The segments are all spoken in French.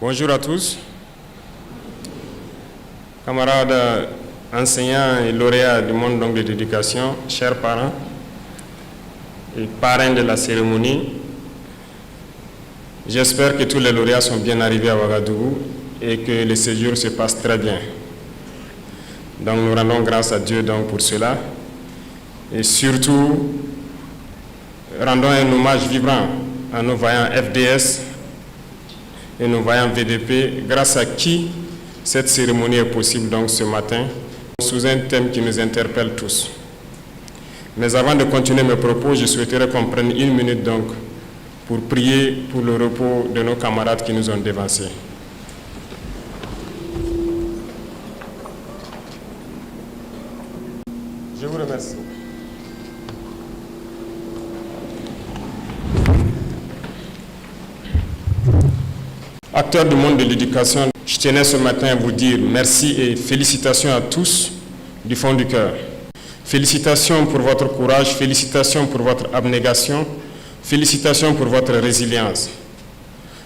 Bonjour à tous, camarades enseignants et lauréats du monde de l'éducation, chers parents et parrains de la cérémonie. J'espère que tous les lauréats sont bien arrivés à Ouagadougou et que le séjour se passe très bien. Donc nous rendons grâce à Dieu pour cela et surtout rendons un hommage vibrant à nos vaillants FDS et nos vaillants VDP, grâce à qui cette cérémonie est possible ce matin, sous un thème qui nous interpelle tous. Mais avant de continuer mes propos, je souhaiterais qu'on prenne une minute pour prier pour le repos de nos camarades qui nous ont dévancés. Je vous remercie. Acteurs du monde de l'éducation, je tenais ce matin à vous dire merci et félicitations à tous du fond du cœur. Félicitations pour votre courage, félicitations pour votre abnégation, félicitations pour votre résilience.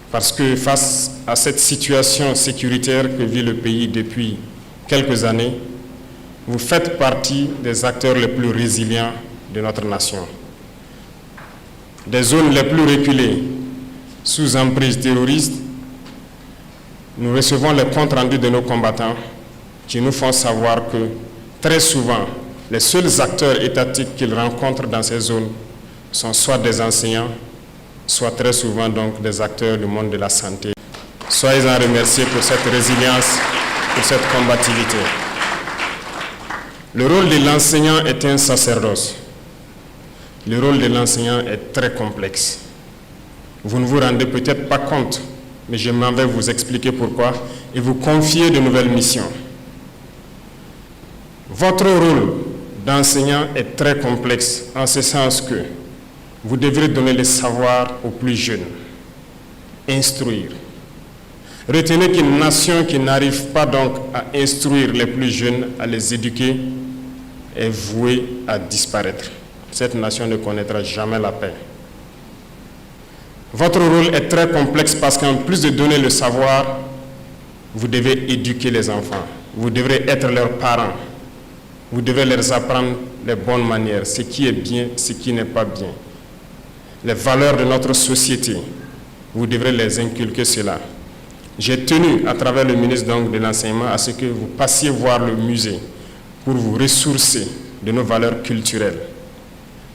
Parce que face à cette situation sécuritaire que vit le pays depuis quelques années, vous faites partie des acteurs les plus résilients de notre nation. Des zones les plus reculées, sous emprise terroriste, nous recevons les comptes rendus de nos combattants qui nous font savoir que très souvent, les seuls acteurs étatiques qu'ils rencontrent dans ces zones sont soit des enseignants, soit très souvent des acteurs du monde de la santé. Soyez-en remerciés pour cette résilience, pour cette combativité. Le rôle de l'enseignant est un sacerdoce. Le rôle de l'enseignant est très complexe. Vous ne vous rendez peut-être pas compte, mais je m'en vais vous expliquer pourquoi et vous confier de nouvelles missions. Votre rôle d'enseignant est très complexe en ce sens que vous devrez donner le savoir aux plus jeunes, instruire. Retenez qu'une nation qui n'arrive pas à instruire les plus jeunes, à les éduquer, est vouée à disparaître. Cette nation ne connaîtra jamais la paix. Votre rôle est très complexe parce qu'en plus de donner le savoir, vous devez éduquer les enfants. Vous devrez être leurs parents. Vous devez leur apprendre les bonnes manières, ce qui est bien, ce qui n'est pas bien. Les valeurs de notre société, vous devrez les inculquer cela. J'ai tenu, à travers le ministre de l'Enseignement, à ce que vous passiez voir le musée pour vous ressourcer de nos valeurs culturelles.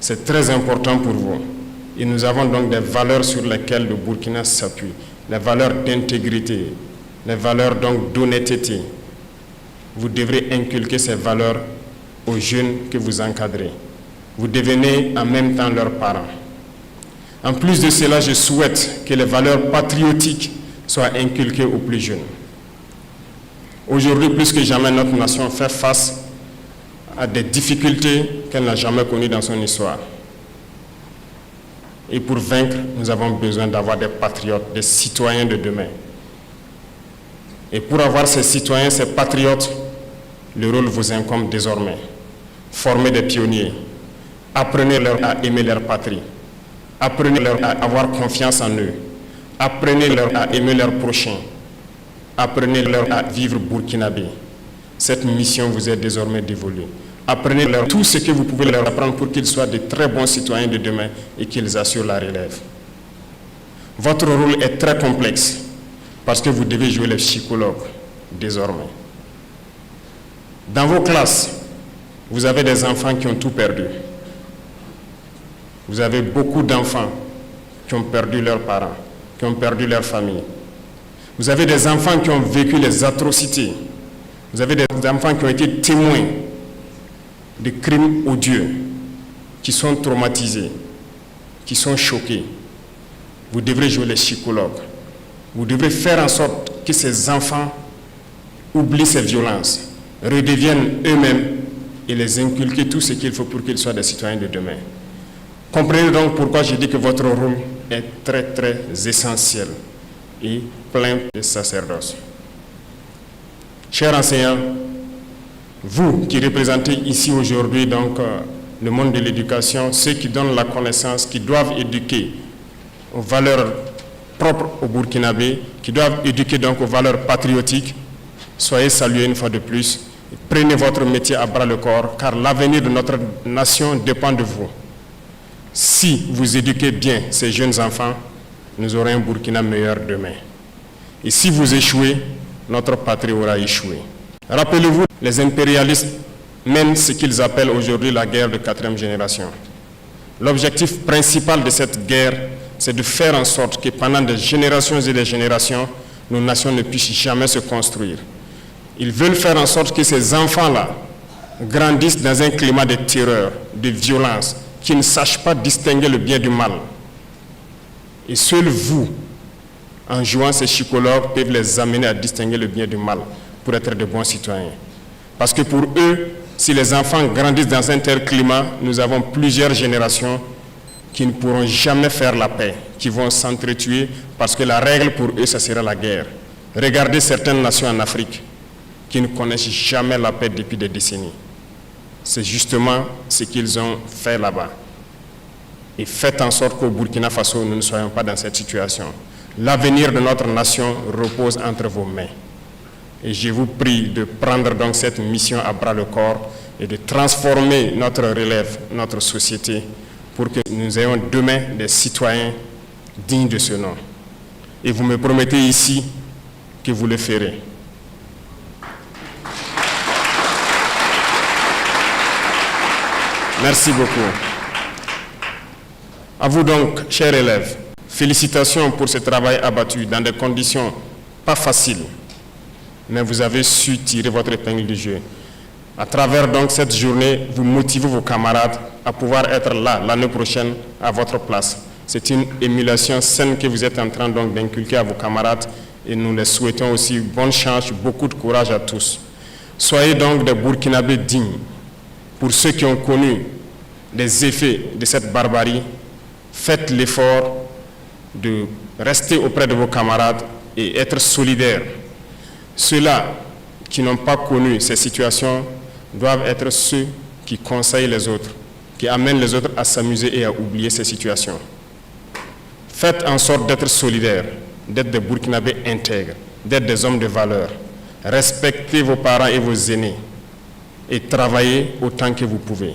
C'est très important pour vous. Et nous avons des valeurs sur lesquelles le Burkina s'appuie, les valeurs d'intégrité, les valeurs d'honnêteté. Vous devrez inculquer ces valeurs aux jeunes que vous encadrez. Vous devenez en même temps leurs parents. En plus de cela, je souhaite que les valeurs patriotiques soient inculquées aux plus jeunes. Aujourd'hui, plus que jamais, notre nation fait face à des difficultés qu'elle n'a jamais connues dans son histoire. Et pour vaincre, nous avons besoin d'avoir des patriotes, des citoyens de demain. Et pour avoir ces citoyens, ces patriotes, le rôle vous incombe désormais. Formez des pionniers. Apprenez-leur à aimer leur patrie. Apprenez-leur à avoir confiance en eux. Apprenez-leur à aimer leurs prochains. Apprenez-leur à vivre burkinabé. Cette mission vous est désormais dévolue. Apprenez-leur tout ce que vous pouvez leur apprendre pour qu'ils soient de très bons citoyens de demain et qu'ils assurent la relève. Votre rôle est très complexe parce que vous devez jouer les psychologues désormais. Dans vos classes, vous avez des enfants qui ont tout perdu. Vous avez beaucoup d'enfants qui ont perdu leurs parents, qui ont perdu leur famille. Vous avez des enfants qui ont vécu les atrocités. Vous avez des enfants qui ont été témoins de crimes odieux, qui sont traumatisés, qui sont choqués. Vous devrez jouer les psychologues. Vous devrez faire en sorte que ces enfants oublient ces violences, redeviennent eux-mêmes et les inculquer tout ce qu'il faut pour qu'ils soient des citoyens de demain. Comprenez donc pourquoi je dis que votre rôle est très très essentiel et plein de sacerdoce. Chers enseignants, vous qui représentez ici aujourd'hui le monde de l'éducation, ceux qui donnent la connaissance, qui doivent éduquer aux valeurs propres au Burkinabé, qui doivent éduquer donc aux valeurs patriotiques, soyez salués une fois de plus. Prenez votre métier à bras le corps, car l'avenir de notre nation dépend de vous. Si vous éduquez bien ces jeunes enfants, nous aurons un Burkina meilleur demain. Et si vous échouez, notre patrie aura échoué. Rappelez-vous, les impérialistes mènent ce qu'ils appellent aujourd'hui la guerre de 4e génération. L'objectif principal de cette guerre, c'est de faire en sorte que pendant des générations et des générations, nos nations ne puissent jamais se construire. Ils veulent faire en sorte que ces enfants-là grandissent dans un climat de terreur, de violence, qui ne sachent pas distinguer le bien du mal. Et seul vous, en jouant ces psychologues, peuvent les amener à distinguer le bien du mal pour être de bons citoyens. Parce que pour eux, si les enfants grandissent dans un tel climat, nous avons plusieurs générations qui ne pourront jamais faire la paix, qui vont s'entretuer parce que la règle pour eux, ça sera la guerre. Regardez certaines nations en Afrique qui ne connaissent jamais la paix depuis des décennies. C'est justement ce qu'ils ont fait là-bas. Et faites en sorte qu'au Burkina Faso, nous ne soyons pas dans cette situation. L'avenir de notre nation repose entre vos mains. Et je vous prie de prendre donc cette mission à bras le corps et de transformer notre relève, notre société, pour que nous ayons demain des citoyens dignes de ce nom. Et vous me promettez ici que vous le ferez. Merci beaucoup. À vous donc, chers élèves, félicitations pour ce travail abattu dans des conditions pas faciles. Mais vous avez su tirer votre épingle du jeu. À travers donc cette journée, vous motivez vos camarades à pouvoir être là l'année prochaine à votre place. C'est une émulation saine que vous êtes en train donc d'inculquer à vos camarades et nous les souhaitons aussi bonne chance, beaucoup de courage à tous. Soyez donc des Burkinabés dignes. Pour ceux qui ont connu les effets de cette barbarie, faites l'effort de rester auprès de vos camarades et être solidaires. Ceux-là qui n'ont pas connu ces situations doivent être ceux qui conseillent les autres, qui amènent les autres à s'amuser et à oublier ces situations. Faites en sorte d'être solidaires, d'être des Burkinabés intègres, d'être des hommes de valeur. Respectez vos parents et vos aînés et travaillez autant que vous pouvez.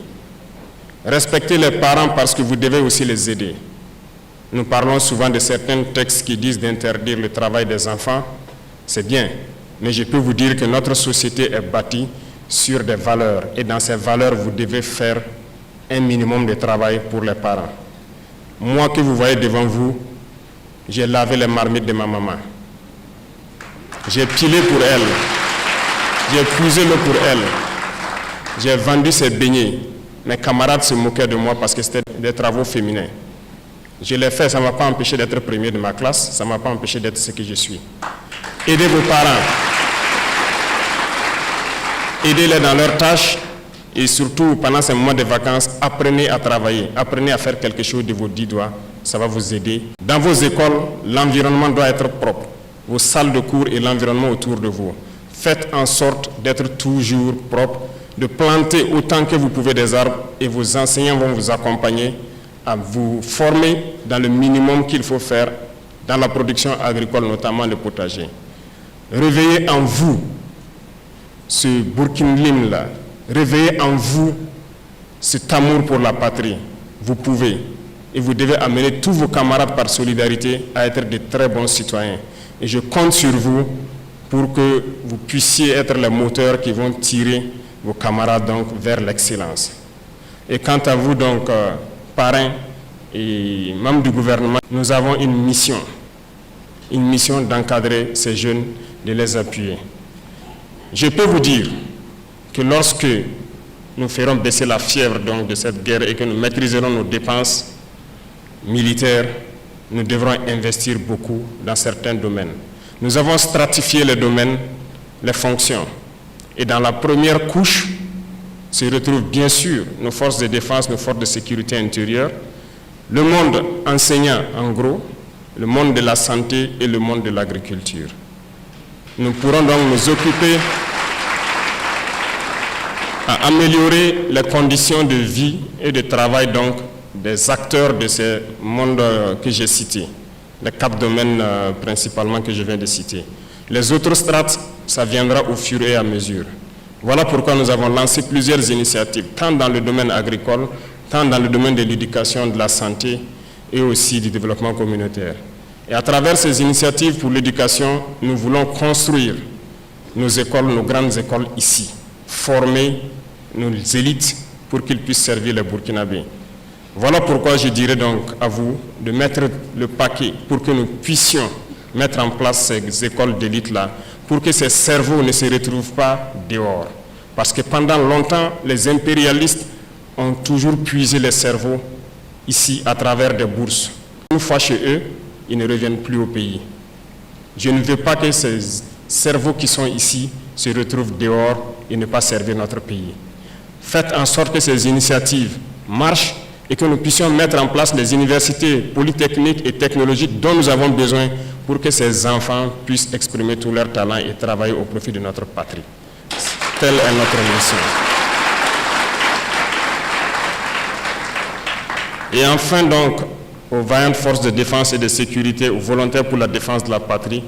Respectez les parents parce que vous devez aussi les aider. Nous parlons souvent de certains textes qui disent d'interdire le travail des enfants. C'est bien, mais je peux vous dire que notre société est bâtie sur des valeurs. Et dans ces valeurs, vous devez faire un minimum de travail pour les parents. Moi que vous voyez devant vous, j'ai lavé les marmites de ma maman. J'ai pilé pour elle. J'ai puisé l'eau pour elle. J'ai vendu ses beignets. Mes camarades se moquaient de moi parce que c'était des travaux féminins. Je l'ai fait, ça ne m'a pas empêché d'être premier de ma classe, ça ne m'a pas empêché d'être ce que je suis. Aidez vos parents. Aidez-les dans leurs tâches et surtout pendant ces moments de vacances, apprenez à travailler, apprenez à faire quelque chose de vos 10 doigts, ça va vous aider. Dans vos écoles, l'environnement doit être propre, vos salles de cours et l'environnement autour de vous. Faites en sorte d'être toujours propre, de planter autant que vous pouvez des arbres et vos enseignants vont vous accompagner à vous former dans le minimum qu'il faut faire dans la production agricole, notamment le potager. Réveillez en vous ce Burkinlim-là, réveillez en vous cet amour pour la patrie. Vous pouvez et vous devez amener tous vos camarades par solidarité à être de très bons citoyens. Et je compte sur vous pour que vous puissiez être les moteurs qui vont tirer vos camarades donc vers l'excellence. Et quant à vous donc, parrains et membres du gouvernement, nous avons une mission d'encadrer ces jeunes, de les appuyer. Je peux vous dire que lorsque nous ferons baisser la fièvre donc, de cette guerre et que nous maîtriserons nos dépenses militaires, nous devrons investir beaucoup dans certains domaines. Nous avons stratifié les domaines, les fonctions. Et dans la première couche se retrouvent bien sûr nos forces de défense, nos forces de sécurité intérieure, le monde enseignant en gros, le monde de la santé et le monde de l'agriculture. Nous pourrons donc nous occuper à améliorer les conditions de vie et de travail donc des acteurs de ces mondes que j'ai cités. les 4 domaines principalement que je viens de citer. Les autres strates, ça viendra au fur et à mesure. Voilà pourquoi nous avons lancé plusieurs initiatives, tant dans le domaine agricole, tant dans le domaine de l'éducation, de la santé et aussi du développement communautaire. Et à travers ces initiatives pour l'éducation, nous voulons construire nos écoles, nos grandes écoles ici, former nos élites pour qu'ils puissent servir les Burkinabés. Voilà pourquoi je dirais donc à vous de mettre le paquet pour que nous puissions mettre en place ces écoles d'élite-là, pour que ces cerveaux ne se retrouvent pas dehors. Parce que pendant longtemps, les impérialistes ont toujours puisé les cerveaux ici à travers des bourses. Une fois chez eux, ils ne reviennent plus au pays. Je ne veux pas que ces cerveaux qui sont ici se retrouvent dehors et ne pas servir notre pays. Faites en sorte que ces initiatives marchent et que nous puissions mettre en place les universités polytechniques et technologiques dont nous avons besoin pour que ces enfants puissent exprimer tout leur talent et travailler au profit de notre patrie. Telle est notre mission. Et enfin donc, aux vaillantes forces de défense et de sécurité, aux volontaires pour la défense de la patrie,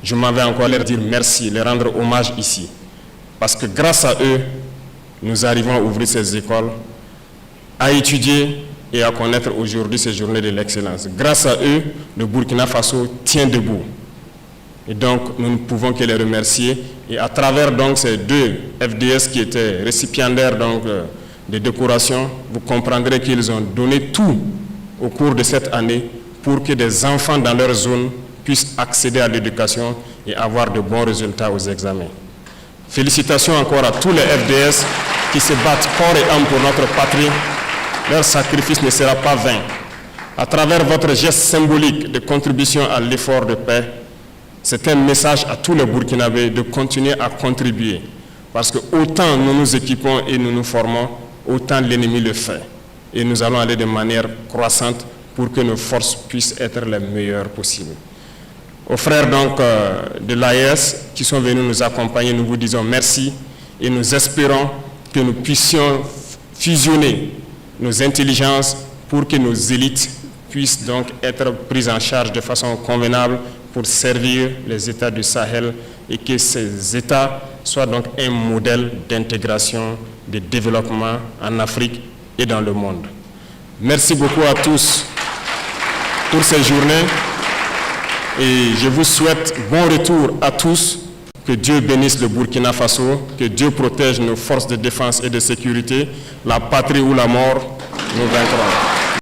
je m'en vais encore leur dire merci, leur rendre hommage ici. Parce que grâce à eux, nous arrivons à ouvrir ces écoles, à étudier et à connaître aujourd'hui ces journées de l'excellence. Grâce à eux, le Burkina Faso tient debout. Et donc, nous ne pouvons que les remercier. Et à travers donc ces 2 FDS qui étaient récipiendaires donc, de décorations, vous comprendrez qu'ils ont donné tout au cours de cette année pour que des enfants dans leur zone puissent accéder à l'éducation et avoir de bons résultats aux examens. Félicitations encore à tous les FDS qui se battent corps et âme pour notre patrie. Leur sacrifice ne sera pas vain. À travers votre geste symbolique de contribution à l'effort de paix, c'est un message à tous les Burkinabés de continuer à contribuer. Parce que autant nous nous équipons et nous nous formons, autant l'ennemi le fait. Et nous allons aller de manière croissante pour que nos forces puissent être les meilleures possibles. Aux frères donc de l'AES qui sont venus nous accompagner, nous vous disons merci et nous espérons que nous puissions fusionner nos intelligences pour que nos élites puissent donc être prises en charge de façon convenable pour servir les États du Sahel et que ces États soient donc un modèle d'intégration, de développement en Afrique et dans le monde. Merci beaucoup à tous pour ces journées et je vous souhaite bon retour à tous. Que Dieu bénisse le Burkina Faso, que Dieu protège nos forces de défense et de sécurité. La patrie ou la mort, nous vaincrons.